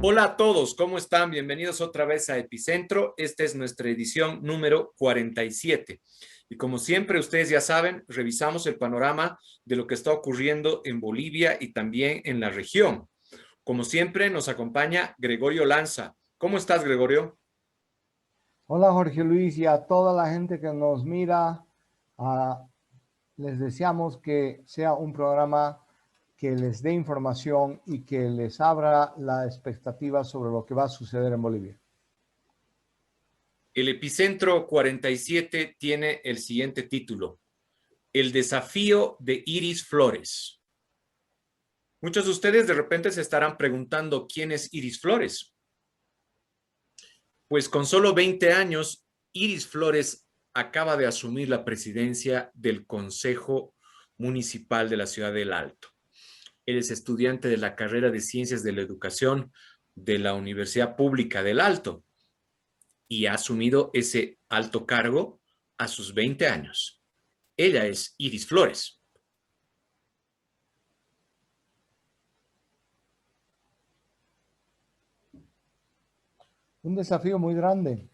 Hola a todos, ¿cómo están? Bienvenidos otra vez a Epicentro. Esta es nuestra edición número 47. Y como siempre, ustedes ya saben, revisamos el panorama de lo que está ocurriendo en Bolivia y también en la región. Como siempre, nos acompaña Gregorio Lanza. ¿Cómo estás, Gregorio? Hola Jorge Luis y a toda la gente que nos mira, ah, les deseamos que sea un programa que les dé información y que les abra la expectativa sobre lo que va a suceder en Bolivia. El Epicentro 47 tiene el siguiente título: El desafío de Iris Flores. Muchos de ustedes de repente se estarán preguntando quién es Iris Flores. Pues con solo 20 años, Iris Flores acaba de asumir la presidencia del Consejo Municipal de la Ciudad del Alto. Él es estudiante de la carrera de Ciencias de la Educación de la Universidad Pública del Alto y ha asumido ese alto cargo a sus 20 años. Ella es Iris Flores. Un desafío muy grande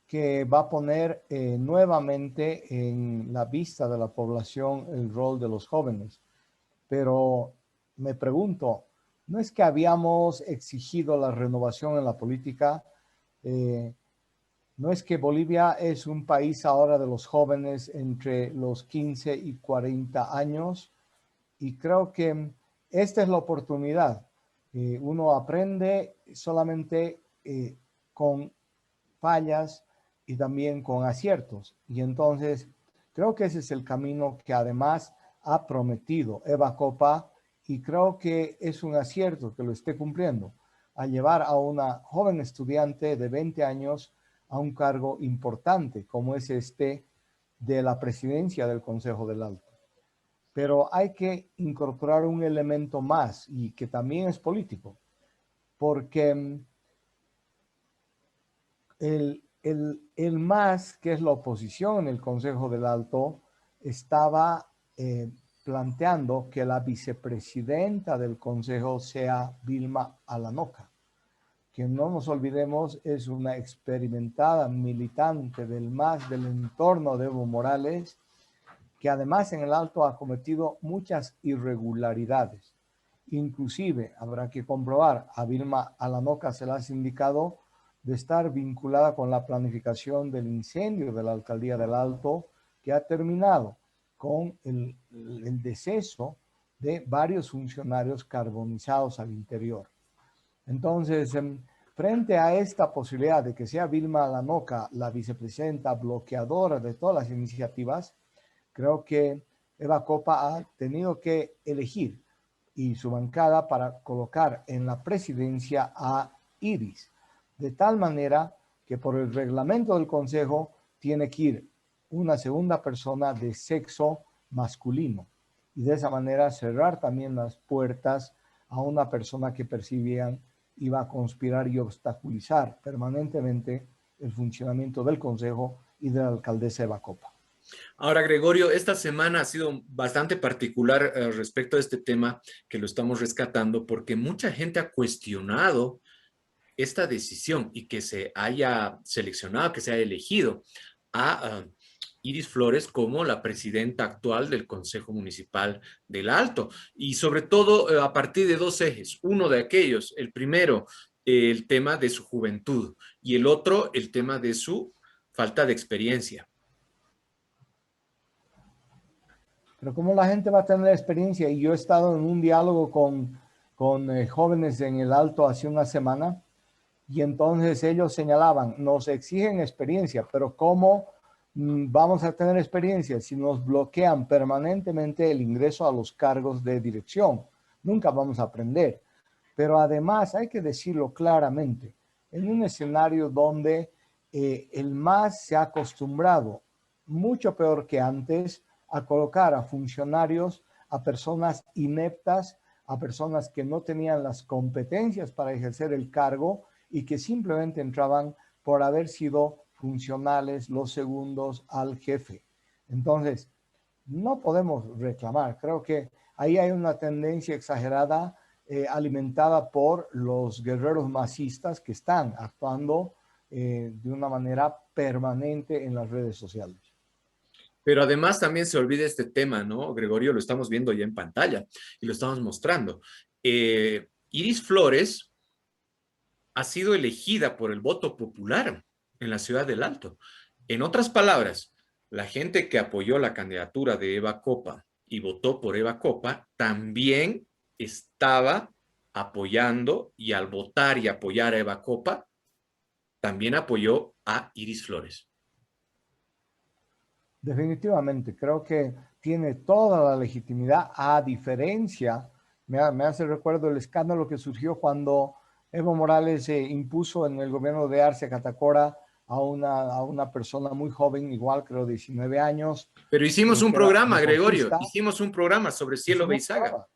que va a poner nuevamente en la vista de la población el rol de los jóvenes. Pero me pregunto, ¿no es que habíamos exigido la renovación en la política? Eh, ¿No es que Bolivia es un país ahora de los jóvenes entre los 15 y 40 años? Y creo que esta es la oportunidad. Uno aprende solamente con fallas y también con aciertos. Y entonces creo que ese es el camino que además ha prometido Eva Copa y creo que es un acierto que lo esté cumpliendo, a llevar a una joven estudiante de 20 años a un cargo importante como es este de la presidencia del Consejo del Alto. Pero hay que incorporar un elemento más y que también es político, porque el MAS, que es la oposición en el Consejo del Alto, estaba planteando que la vicepresidenta del Consejo sea Vilma Alanoca, que no nos olvidemos es una experimentada militante del MAS del entorno de Evo Morales, que además en el Alto ha cometido muchas irregularidades. Inclusive habrá que comprobar, a Vilma Alanoca se le ha indicado de estar vinculada con la planificación del incendio de la alcaldía del Alto, que ha terminado con el deceso de varios funcionarios carbonizados al interior. Entonces, frente a esta posibilidad de que sea Vilma Alanoca la vicepresidenta bloqueadora de todas las iniciativas, creo que Eva Copa ha tenido que elegir y su bancada para colocar en la presidencia a Iris, de tal manera que por el reglamento del Consejo tiene que ir una segunda persona de sexo masculino y de esa manera cerrar también las puertas a una persona que percibían iba a conspirar y obstaculizar permanentemente el funcionamiento del Consejo y de la alcaldesa Eva Copa. Ahora, Gregorio, esta semana ha sido bastante particular respecto a este tema que lo estamos rescatando porque mucha gente ha cuestionado esta decisión y que se haya seleccionado, que se haya elegido a Iris Flores como la presidenta actual del Consejo Municipal del Alto. Y sobre todo a partir de dos ejes. Uno de aquellos, el primero, el tema de su juventud y el otro, el tema de su falta de experiencia. Pero ¿cómo la gente va a tener experiencia? Y yo he estado en un diálogo con jóvenes en el Alto hace una semana y entonces ellos señalaban, nos exigen experiencia, pero ¿cómo vamos a tener experiencia si nos bloquean permanentemente el ingreso a los cargos de dirección? Nunca vamos a aprender. Pero además hay que decirlo claramente, en un escenario donde el MAS se ha acostumbrado, mucho peor que antes, a colocar a funcionarios, a personas ineptas, a personas que no tenían las competencias para ejercer el cargo y que simplemente entraban por haber sido funcionales los segundos al jefe. Entonces, no podemos reclamar. Creo que ahí hay una tendencia exagerada alimentada por los guerreros masistas que están actuando de una manera permanente en las redes sociales. Pero además también se olvida este tema, ¿no, Gregorio? Lo estamos viendo ya en pantalla y lo estamos mostrando. Iris Flores ha sido elegida por el voto popular en la ciudad del Alto. En otras palabras, la gente que apoyó la candidatura de Eva Copa y votó por Eva Copa también estaba apoyando, y al votar y apoyar a Eva Copa, también apoyó a Iris Flores. Definitivamente, creo que tiene toda la legitimidad, a diferencia, me hace recuerdo el escándalo que surgió cuando Evo Morales se impuso en el gobierno de Arce Catacora a una persona muy joven, igual creo 19 años, Pero hicimos un que era programa, Gregorio, deportista. hicimos un programa sobre Cielo Beizaga.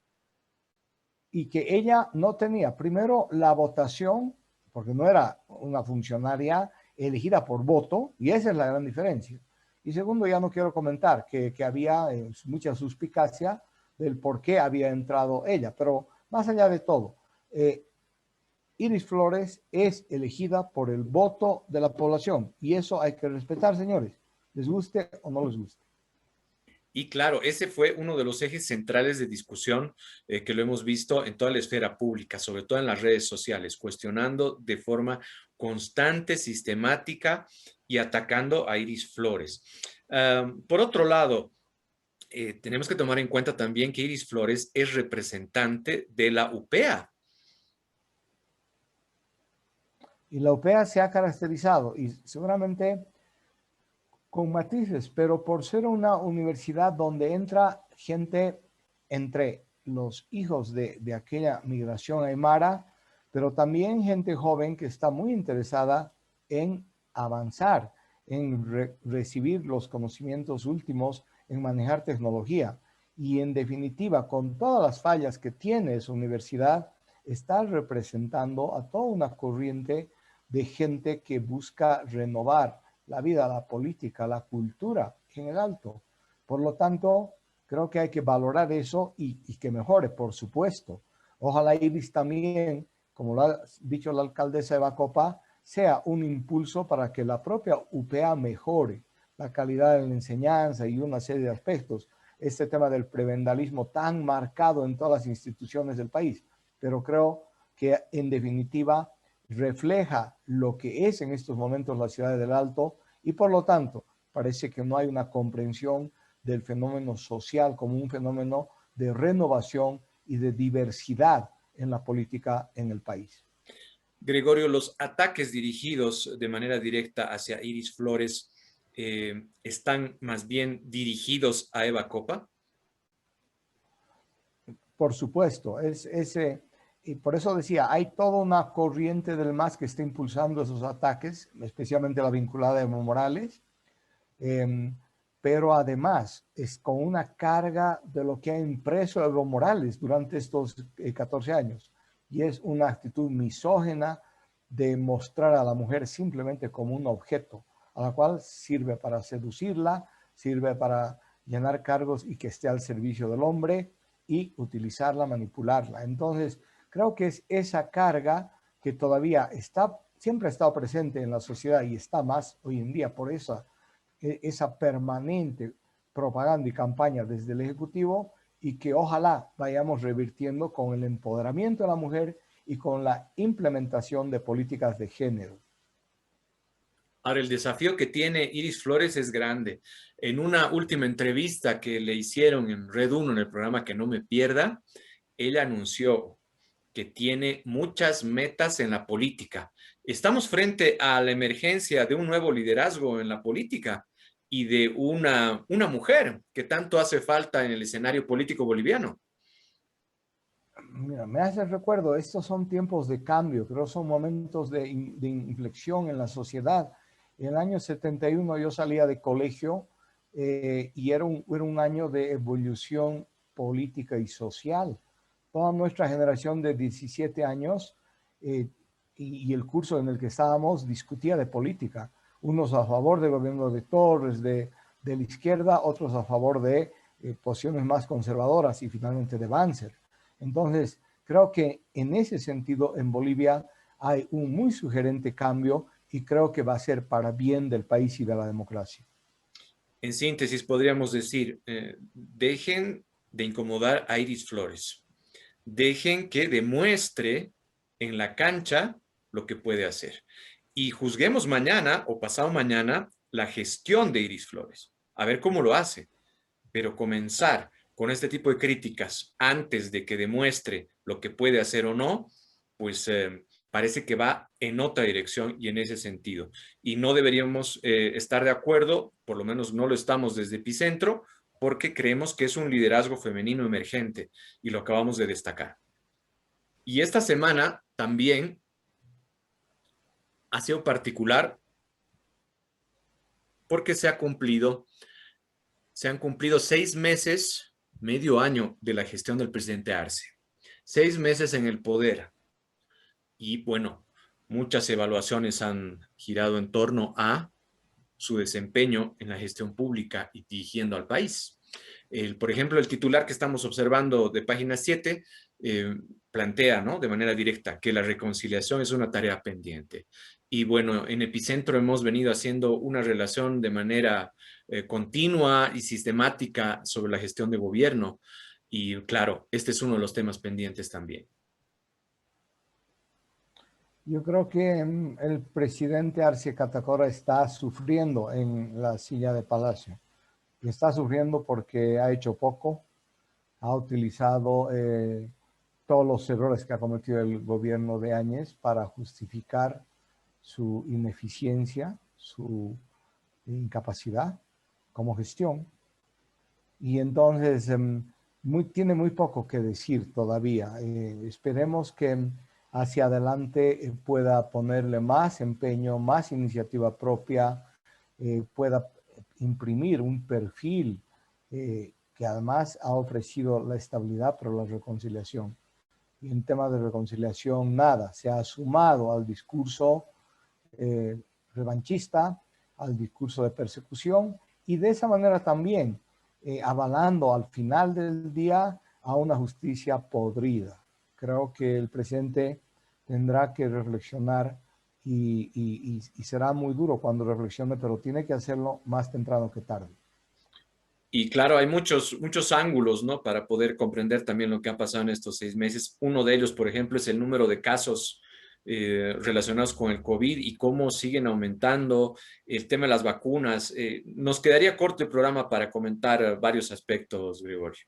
Y que ella no tenía, primero, la votación, porque no era una funcionaria elegida por voto, y esa es la gran diferencia. Y segundo, ya no quiero comentar que había mucha suspicacia del por qué había entrado ella, pero más allá de todo, Iris Flores es elegida por el voto de la población, y eso hay que respetar, señores, les guste o no les guste. Y claro, ese fue uno de los ejes centrales de discusión que lo hemos visto en toda la esfera pública, sobre todo en las redes sociales, cuestionando de forma constante, sistemática y atacando a Iris Flores. Por otro lado, tenemos que tomar en cuenta también que Iris Flores es representante de la UPEA. Y la UPEA se ha caracterizado, y seguramente con matices, pero por ser una universidad donde entra gente entre los hijos de aquella migración aymara, pero también gente joven que está muy interesada en avanzar, en recibir los conocimientos últimos, en manejar tecnología. Y en definitiva, con todas las fallas que tiene esa universidad, está representando a toda una corriente de gente que busca renovar la vida, la política, la cultura en el Alto. Por lo tanto, creo que hay que valorar eso y que mejore, por supuesto. Ojalá Iris también, como lo ha dicho la alcaldesa Eva Copa, sea un impulso para que la propia UPEA mejore la calidad de la enseñanza y una serie de aspectos. Este tema del prebendalismo tan marcado en todas las instituciones del país. Pero creo que en definitiva refleja lo que es en estos momentos la ciudad del Alto y por lo tanto parece que no hay una comprensión del fenómeno social como un fenómeno de renovación y de diversidad en la política en el país. Gregorio, los ataques dirigidos de manera directa hacia Iris Flores están más bien dirigidos a Eva Copa. Por supuesto, y por eso decía, hay toda una corriente del MAS que está impulsando esos ataques, especialmente la vinculada a Evo Morales, pero además es con una carga de lo que ha impreso Evo Morales durante estos 14 años, y es una actitud misógina de mostrar a la mujer simplemente como un objeto, a la cual sirve para seducirla, sirve para llenar cargos y que esté al servicio del hombre, y utilizarla, manipularla. Entonces, creo que es esa carga que todavía siempre ha estado presente en la sociedad y está más hoy en día por esa permanente propaganda y campaña desde el Ejecutivo, y que ojalá vayamos revirtiendo con el empoderamiento de la mujer y con la implementación de políticas de género. Ahora, el desafío que tiene Iris Flores es grande. En una última entrevista que le hicieron en Red 1, en el programa Que No Me Pierda, ella anunció que tiene muchas metas en la política. Estamos frente a la emergencia de un nuevo liderazgo en la política y de una mujer que tanto hace falta en el escenario político boliviano. Mira, me hace recuerdo, estos son tiempos de cambio, creo son momentos de inflexión en la sociedad. En el año 71 yo salía de colegio y era un año de evolución política y social. Toda nuestra generación de 17 años y el curso en el que estábamos discutía de política. Unos a favor del gobierno de Torres, de la izquierda, otros a favor de posiciones más conservadoras y finalmente de Banzer. Entonces, Creo que en ese sentido en Bolivia hay un muy sugerente cambio y creo que va a ser para bien del país y de la democracia. En síntesis, podríamos decir, dejen de incomodar a Iris Flores. Dejen que demuestre en la cancha lo que puede hacer. Y juzguemos mañana o pasado mañana la gestión de Iris Flores. A ver cómo lo hace. Pero comenzar con este tipo de críticas antes de que demuestre lo que puede hacer o no, pues parece que va en otra dirección y en ese sentido. Y no deberíamos estar de acuerdo, por lo menos no lo estamos desde Epicentro, porque creemos que es un liderazgo femenino emergente y lo acabamos de destacar. Y esta semana también ha sido particular porque se han cumplido 6 meses, medio año de la gestión del presidente Arce. 6 meses en el poder. Y bueno, muchas evaluaciones han girado en torno a su desempeño en la gestión pública y dirigiendo al país. Por ejemplo, el titular que estamos observando de página 7 plantea, ¿no?, de manera directa que la reconciliación es una tarea pendiente. Y bueno, en Epicentro hemos venido haciendo una relación de manera continua y sistemática sobre la gestión de gobierno. Y claro, este es uno de los temas pendientes también. Yo creo que el presidente Arce Catacora está sufriendo en la silla de Palacio. Y está sufriendo porque ha hecho poco, ha utilizado todos los errores que ha cometido el gobierno de Áñez para justificar su ineficiencia, su incapacidad como gestión. Y entonces tiene muy poco que decir todavía. Esperemos que hacia adelante pueda ponerle más empeño, más iniciativa propia, pueda imprimir un perfil que además ha ofrecido la estabilidad, pero la reconciliación. Y en tema de reconciliación, nada, se ha sumado al discurso revanchista, al discurso de persecución, y de esa manera también avalando al final del día a una justicia podrida. Creo que el presidente tendrá que reflexionar y será muy duro cuando reflexione, pero tiene que hacerlo más temprano que tarde. Y claro, hay muchos ángulos, ¿no?, para poder comprender también lo que ha pasado en estos 6 meses. Uno de ellos, por ejemplo, es el número de casos relacionados con el COVID y cómo siguen aumentando, el tema de las vacunas. Nos quedaría corto el programa para comentar varios aspectos, Gregorio.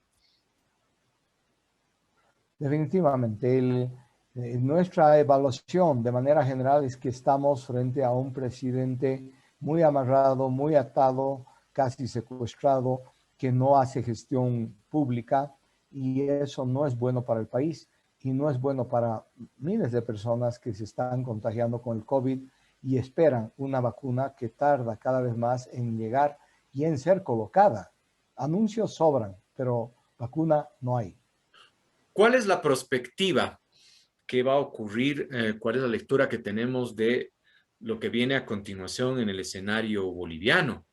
Definitivamente, nuestra evaluación de manera general es que estamos frente a un presidente muy amarrado, muy atado, casi secuestrado, que no hace gestión pública, y eso no es bueno para el país y no es bueno para miles de personas que se están contagiando con el COVID y esperan una vacuna que tarda cada vez más en llegar y en ser colocada. Anuncios sobran, pero vacuna no hay. ¿Cuál es la perspectiva que va a ocurrir? ¿Cuál es la lectura que tenemos de lo que viene a continuación en el escenario boliviano?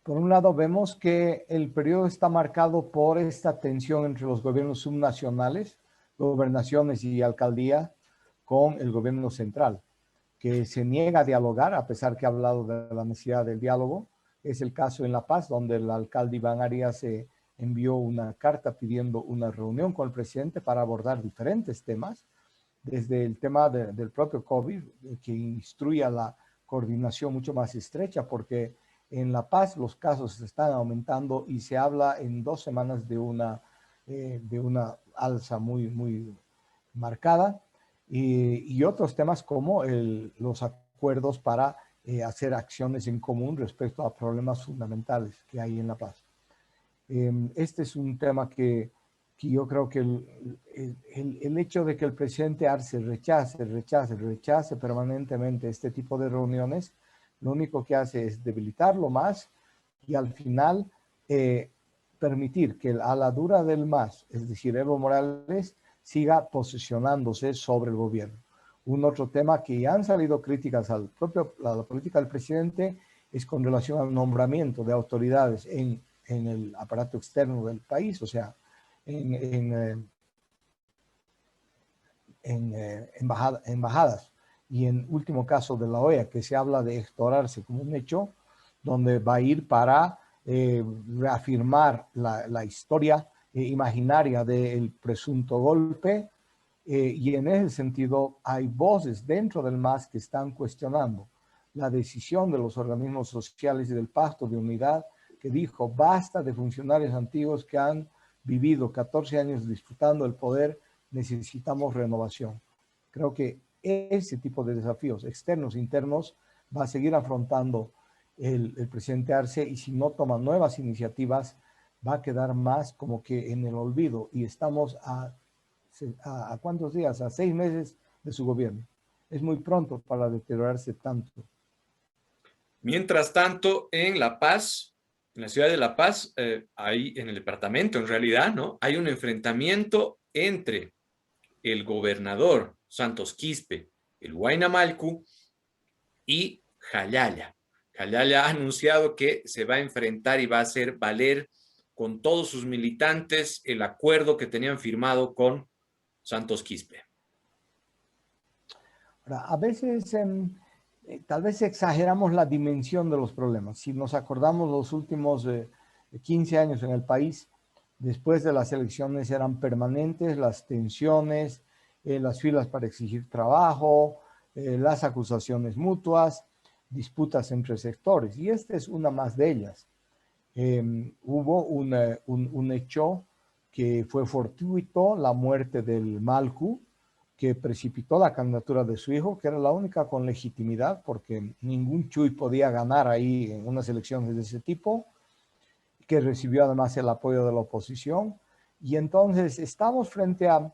Por un lado, vemos que el periodo está marcado por esta tensión entre los gobiernos subnacionales, gobernaciones y alcaldía, con el gobierno central, que se niega a dialogar, a pesar que ha hablado de la necesidad del diálogo. Es el caso en La Paz, donde el alcalde Iván Arias envió una carta pidiendo una reunión con el presidente para abordar diferentes temas, desde el tema del propio COVID, que instruya la coordinación mucho más estrecha, porque en La Paz los casos están aumentando y se habla en 2 semanas de una alza muy marcada, y otros temas como los acuerdos para hacer acciones en común respecto a problemas fundamentales que hay en La Paz. Este es un tema que yo creo que el hecho de que el presidente Arce rechace permanentemente este tipo de reuniones, lo único que hace es debilitarlo más y al final permitir que a la dura del MAS, es decir, Evo Morales, siga posicionándose sobre el gobierno. Un otro tema que ya han salido críticas a la política del presidente es con relación al nombramiento de autoridades en el aparato externo del país, o sea, embajadas. Y en último caso de la OEA, que se habla de explorarse como un hecho, donde va a ir para reafirmar la historia imaginaria del presunto golpe. Y en ese sentido hay voces dentro del MAS que están cuestionando la decisión de los organismos sociales y del Pacto de Unidad, que dijo basta de funcionarios antiguos que han vivido 14 años disfrutando el poder, necesitamos renovación. Creo que ese tipo de desafíos externos e internos va a seguir afrontando el presidente Arce, y si no toma nuevas iniciativas va a quedar más como que en el olvido, y estamos a ¿cuántos días? A 6 meses de su gobierno. Es muy pronto para deteriorarse tanto. Mientras tanto, en La Paz, en la ciudad de La Paz, ahí en el departamento, en realidad, ¿no? Hay un enfrentamiento entre el gobernador Santos Quispe, el Huayna Malcu, y Jayaya. Jayaya ha anunciado que se va a enfrentar y va a hacer valer con todos sus militantes el acuerdo que tenían firmado con Santos Quispe. Ahora, a veces tal vez exageramos la dimensión de los problemas. Si nos acordamos los últimos 15 años en el país, después de las elecciones eran permanentes las tensiones, las filas para exigir trabajo, las acusaciones mutuas, disputas entre sectores. Y esta es una más de ellas. Hubo un hecho que fue fortuito, la muerte del Malcu, que precipitó la candidatura de su hijo, que era la única con legitimidad, porque ningún Chuy podía ganar ahí en unas elecciones de ese tipo, que recibió además el apoyo de la oposición. Y entonces estamos frente a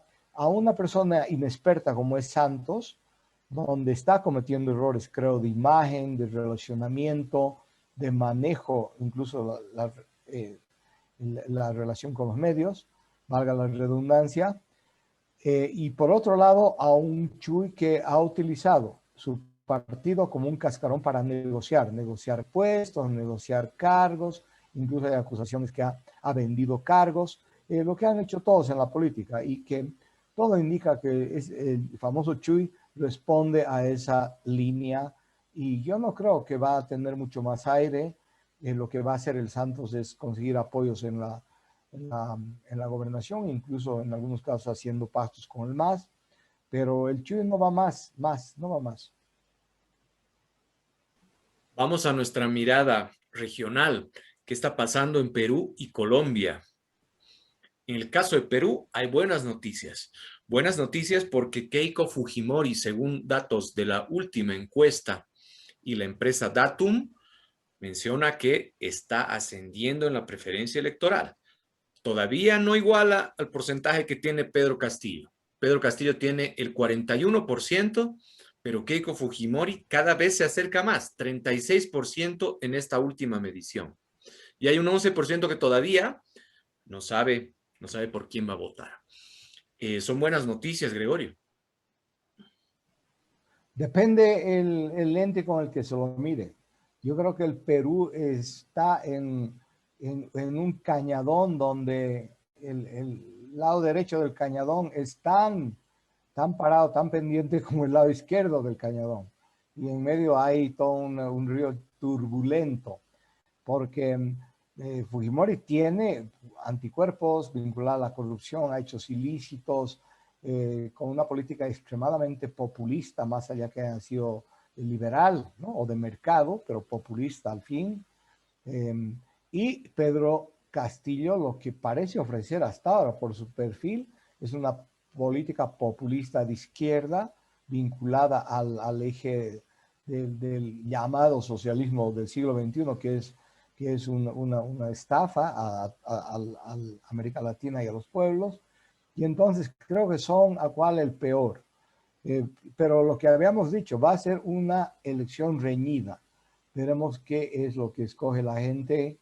una persona inexperta como es Santos, donde está cometiendo errores, creo, de imagen, de relacionamiento, de manejo, incluso la relación con los medios, valga la redundancia. Y por otro lado, a un Chuy que ha utilizado su partido como un cascarón para negociar puestos, negociar cargos, incluso hay acusaciones que ha vendido cargos, lo que han hecho todos en la política, y que todo indica que es el famoso Chuy responde a esa línea, y yo no creo que va a tener mucho más aire. Lo que va a hacer el Santos es conseguir apoyos en la gobernación, incluso en algunos casos haciendo pactos con el MAS, pero el Chuy no va no va más. Vamos a nuestra mirada regional. ¿Qué está pasando en Perú y Colombia? En el caso de Perú hay buenas noticias. Buenas noticias porque Keiko Fujimori, según datos de la última encuesta y la empresa Datum, menciona que está ascendiendo en la preferencia electoral. Todavía no iguala al porcentaje que tiene Pedro Castillo. Pedro Castillo tiene el 41%, pero Keiko Fujimori cada vez se acerca más, 36% en esta última medición. Y hay un 11% que todavía no sabe, no sabe por quién va a votar. Son buenas noticias, Gregorio. Depende el ente con el que se lo mire. Yo creo que el Perú está en un cañadón donde el lado derecho del cañadón es tan parado, tan pendiente como el lado izquierdo del cañadón. Y en medio hay todo un río turbulento, porque Fujimori tiene anticuerpos vinculados a la corrupción, a hechos ilícitos, con una política extremadamente populista, más allá que haya sido liberal, ¿no? O de mercado, pero populista al fin. Y Pedro Castillo lo que parece ofrecer hasta ahora por su perfil es una política populista de izquierda vinculada al eje del llamado socialismo del siglo XXI, que es una estafa a América Latina y a los pueblos. Y entonces creo que son a cual el peor. Pero lo que habíamos dicho, va a ser una elección reñida. Veremos qué es lo que escoge la gente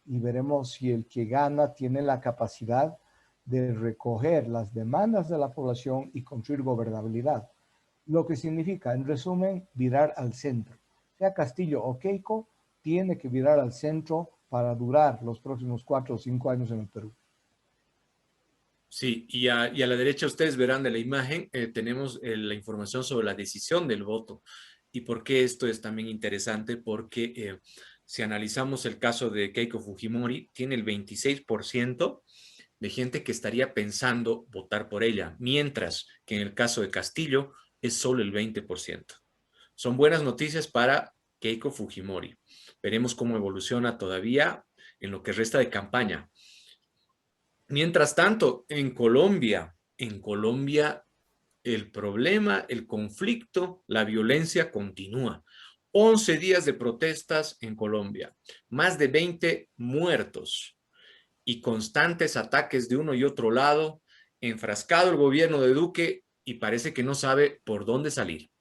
y veremos si el que gana tiene la capacidad de recoger las demandas de la población y construir gobernabilidad. Lo que significa, en resumen, virar al centro. Sea Castillo o Keiko, tiene que virar al centro para durar los próximos 4 o 5 años en el Perú. Sí, y a la derecha ustedes verán de la imagen, tenemos la información sobre la decisión del voto. ¿Y por qué esto es también interesante? Porque si analizamos el caso de Keiko Fujimori, tiene el 26% de gente que estaría pensando votar por ella, mientras que en el caso de Castillo es solo el 20%. Son buenas noticias para Keiko Fujimori. Veremos cómo evoluciona todavía en lo que resta de campaña. Mientras tanto, en Colombia el problema, el conflicto, la violencia continúa. 11 días de protestas en Colombia, más de 20 muertos y constantes ataques de uno y otro lado, enfrascado el gobierno de Duque y parece que no sabe por dónde salir.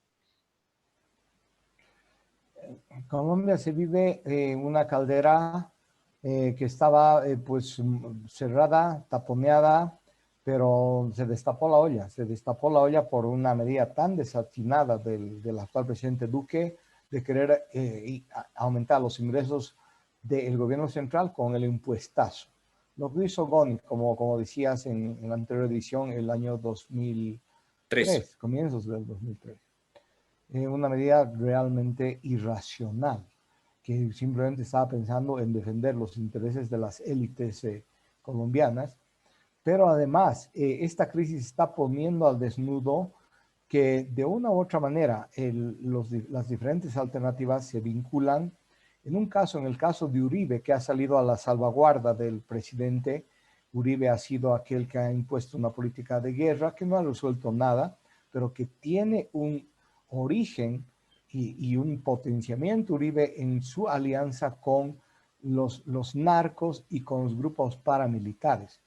En Colombia se vive una caldera que estaba pues cerrada, taponeada, pero se destapó la olla por una medida tan desatinada del actual presidente Duque de querer aumentar los ingresos del gobierno central con el impuestazo. Lo que hizo Goni, como decías en la anterior edición, el año 3. 2003, comienzos del 2003. Una medida realmente irracional, que simplemente estaba pensando en defender los intereses de las élites colombianas, pero además esta crisis está poniendo al desnudo que de una u otra manera las diferentes alternativas se vinculan. En un caso, en el caso de Uribe, que ha salido a la salvaguarda del presidente, Uribe ha sido aquel que ha impuesto una política de guerra que no ha resuelto nada, pero que tiene un origen y un potenciamiento Uribe en su alianza con los narcos y con los grupos paramilitares,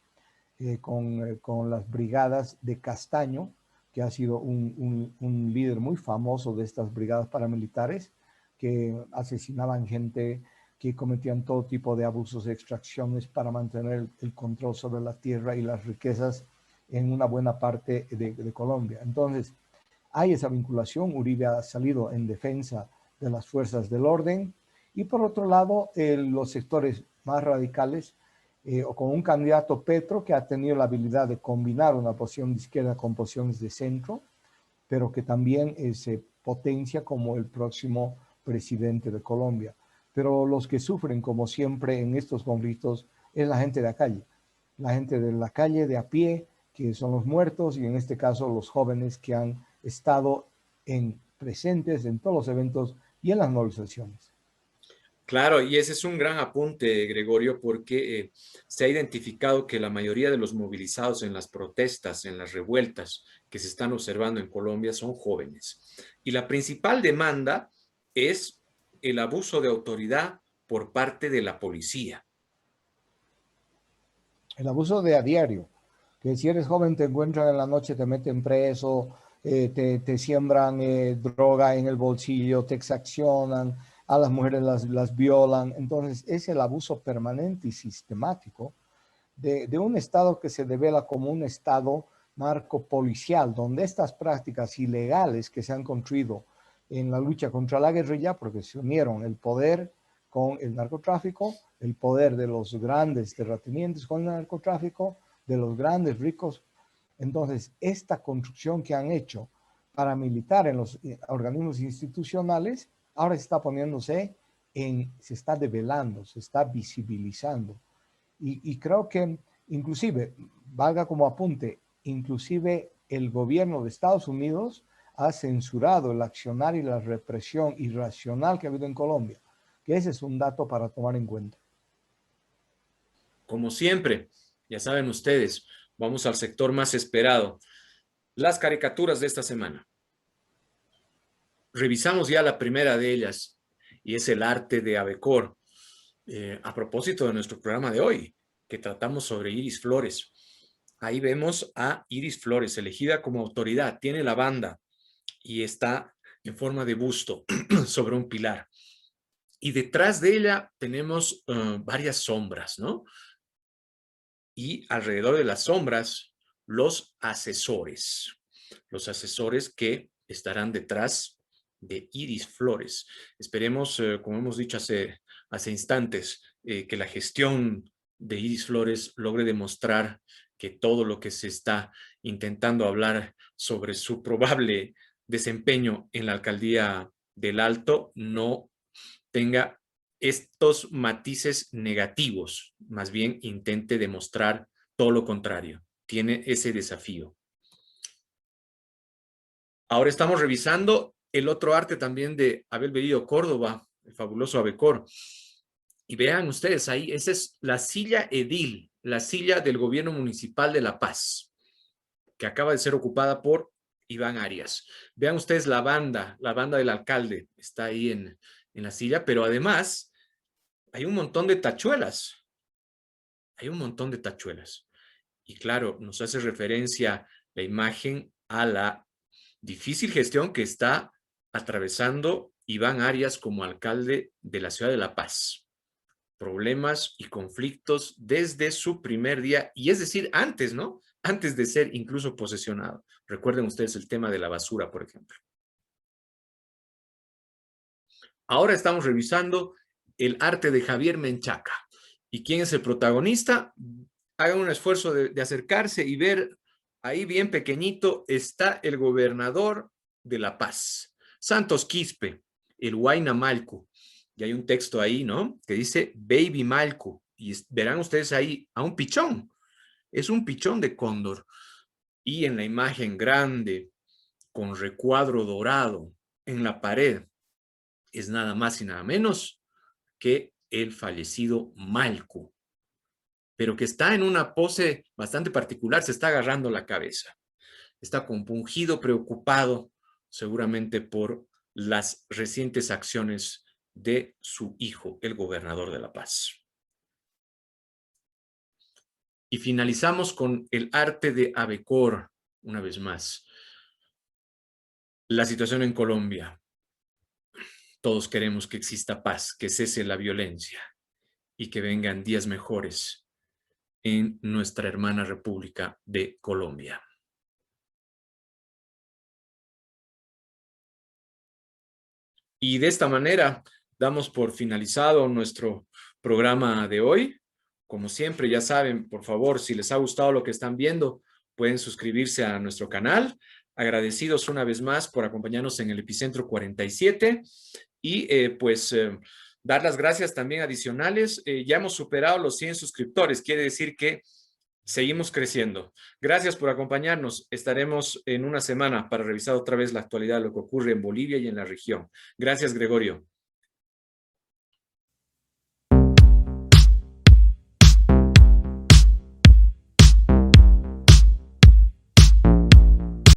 con las brigadas de Castaño, que ha sido un líder muy famoso de estas brigadas paramilitares, que asesinaban gente, que cometían todo tipo de abusos de extracciones para mantener el control sobre la tierra y las riquezas en una buena parte de Colombia. Entonces, hay esa vinculación. Uribe ha salido en defensa de las fuerzas del orden y por otro lado los sectores más radicales o con un candidato Petro que ha tenido la habilidad de combinar una posición de izquierda con posiciones de centro, pero que también se potencia como el próximo presidente de Colombia. Pero los que sufren, como siempre en estos conflictos, es la gente de la calle. La gente de la calle, de a pie, que son los muertos, y en este caso los jóvenes que han estado presentes en todos los eventos y en las movilizaciones. Claro, y ese es un gran apunte, Gregorio, porque se ha identificado que la mayoría de los movilizados en las protestas, en las revueltas que se están observando en Colombia son jóvenes. Y la principal demanda es el abuso de autoridad por parte de la policía. El abuso de a diario, que si eres joven te encuentran en la noche, te meten preso, te siembran droga en el bolsillo, te exaccionan, a las mujeres las violan. Entonces es el abuso permanente y sistemático de un Estado que se devela como un Estado narcopolicial, donde estas prácticas ilegales que se han construido en la lucha contra la guerrilla, porque se unieron el poder con el narcotráfico, el poder de los grandes terratenientes con el narcotráfico, de los grandes ricos. Entonces, esta construcción que han hecho paramilitar en los organismos institucionales, ahora está poniéndose se está develando, se está visibilizando. Y creo que inclusive, valga como apunte, inclusive el gobierno de Estados Unidos ha censurado el accionar y la represión irracional que ha habido en Colombia, que ese es un dato para tomar en cuenta. Como siempre, ya saben ustedes, vamos al sector más esperado, las caricaturas de esta semana. Revisamos ya la primera de ellas y es el arte de Abecor. A propósito de nuestro programa de hoy, que tratamos sobre Iris Flores. Ahí vemos a Iris Flores, elegida como autoridad, tiene la banda y está en forma de busto sobre un pilar. Y detrás de ella tenemos varias sombras, ¿no? Y alrededor de las sombras, los asesores que estarán detrás de Iris Flores. Esperemos, como hemos dicho hace instantes, que la gestión de Iris Flores logre demostrar que todo lo que se está intentando hablar sobre su probable desempeño en la alcaldía del Alto no tenga estos matices negativos, más bien intente demostrar todo lo contrario. Tiene ese desafío. Ahora estamos revisando el otro arte también de Abel Bellido Córdoba, el fabuloso Abecor. Y vean ustedes ahí, esa es la silla edil, la silla del gobierno municipal de La Paz, que acaba de ser ocupada por Iván Arias. Vean ustedes la banda del alcalde, está ahí en la silla, pero además hay un montón de tachuelas. Hay un montón de tachuelas. Y claro, nos hace referencia la imagen a la difícil gestión que está atravesando Iván Arias como alcalde de la ciudad de La Paz. Problemas y conflictos desde su primer día, y es decir, antes, ¿no? Antes de ser incluso posesionado. Recuerden ustedes el tema de la basura, por ejemplo. Ahora estamos revisando el arte de Javier Menchaca. ¿Y quién es el protagonista? Hagan un esfuerzo de acercarse y ver, ahí bien pequeñito está el gobernador de La Paz, Santos Quispe, el Huayna Malcu. Y hay un texto ahí, ¿no? Que dice Baby Malcu. Y verán ustedes ahí a un pichón. Es un pichón de cóndor. Y en la imagen grande, con recuadro dorado en la pared, es nada más y nada menos que el fallecido Malcu, pero que está en una pose bastante particular, se está agarrando la cabeza. Está compungido, preocupado, seguramente por las recientes acciones de su hijo, el gobernador de La Paz. Y finalizamos con el arte de Abecor, una vez más. La situación en Colombia. Todos queremos que exista paz, que cese la violencia y que vengan días mejores en nuestra hermana República de Colombia. Y de esta manera damos por finalizado nuestro programa de hoy. Como siempre, ya saben, por favor, si les ha gustado lo que están viendo, pueden suscribirse a nuestro canal. Agradecidos una vez más por acompañarnos en el Epicentro 47 y dar las gracias también adicionales. Ya hemos superado los 100 suscriptores, quiere decir que seguimos creciendo. Gracias por acompañarnos. Estaremos en una semana para revisar otra vez la actualidad de lo que ocurre en Bolivia y en la región. Gracias, Gregorio.